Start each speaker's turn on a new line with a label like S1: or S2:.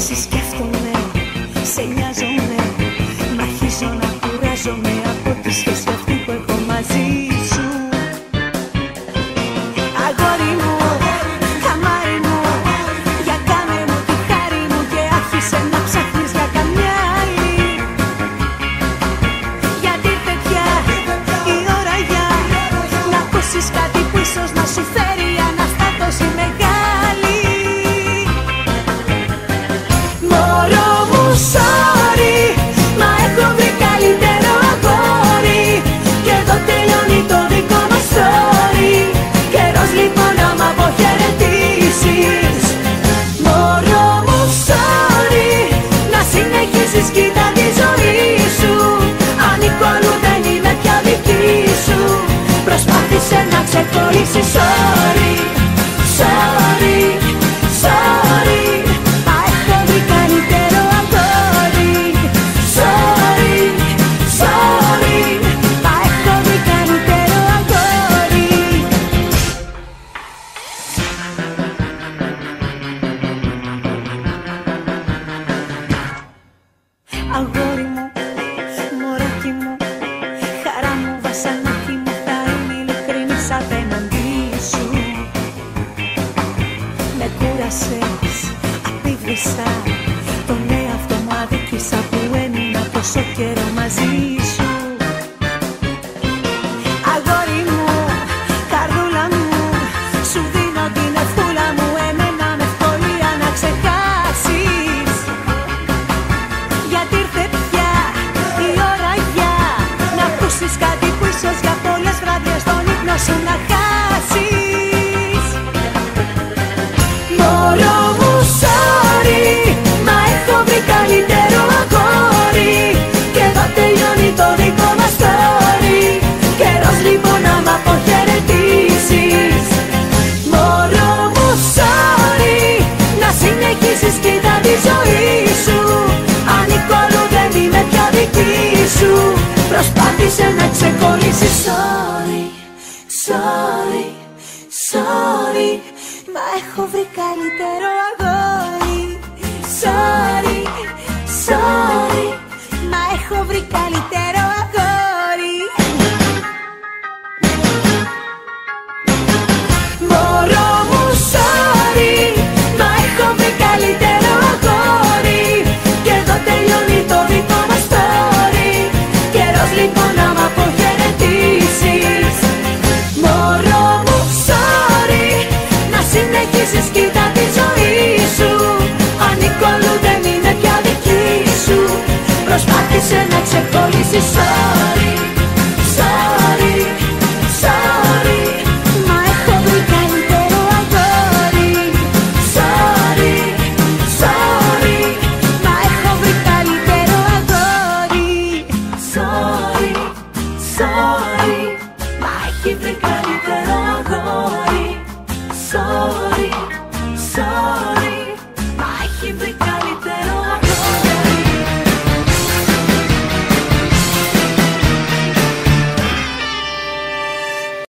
S1: σε σκέφτομαι, σε νοιάζομαι, μ' αρχίζω να κουράζομαι από τη σχέση αυτή που έχω μαζί σου. Αγόρι μου, καμάρι μου, για κάνε μου τη χάρη μου και άρχισε να ψάχνεις για καμιά άλλη. Γιατί ήρθε πια η ώρα για να ακούσεις κάτι που ίσως να σου φέρει αναστάτωση μεγάλη. Μωρό μου, sorry, μα έχω βρει καλύτερο αγόρι και εδώ τελειώνει το δικό μας story. Καιρός λοιπόν να μ' αποχαιρετήσεις. Μωρό μου, sorry, να συνεχίσεις κοίτα τη ζωή σου. Ανήκω αλλού, δεν είμαι πια δική σου. Προσπάθησε να ξεχωρίσεις, sorry, sorry, sorry, μα έχω βρει καλύτερο αγόρι. Sorry, sorry, μα έχω βρει καλύτερο αγόρι. Αγόρι μου, μωράκι μου, χαρά μου, βασανάκι μου, θα είμαι ειλικρινής απέναντί σου. Με κούρασες, απίβρισα, τον εαυτό μου αδίκησα που έμεινα τόσο καιρό μαζί σου. Αγόρι μου, καρδούλα μου, σου δίνω την ευθούλα μου, εμένα με ευκολία να ξεχάσεις. Γιατί ήρθε πια η ώρα για να ακούσεις κάτι που ίσως για πολλές βραδιές τον ύπνο σου να χάσεις. Μωρό μου, sorry, μα έχω βρει καλύτερο αγόρι και εδώ τελειώνει το δικό μας story. Καιρός λοιπόν να μ' αποχαιρετήσεις. Μωρό μου, sorry, να συνεχίσεις κοίτα τη ζωή σου. Ανήκω αλλού, δεν είμαι πια δική σου. Προσπάθησε να ξεκολλήσεις, sorry, sorry, sorry, μα έχω βρει καλύτερο αγόρι. Sorry, sorry, μα έχω βρει καλύτερο αγόρι. Μωρό μου, sorry, μα έχω βρει καλύτερο αγόρι και εδώ τελειώνει το δικό μας story. Καιρός λοιπόν να μ' αποχαιρετήσεις. Μωρό μου, sorry, να συνεχίσεις κοίτα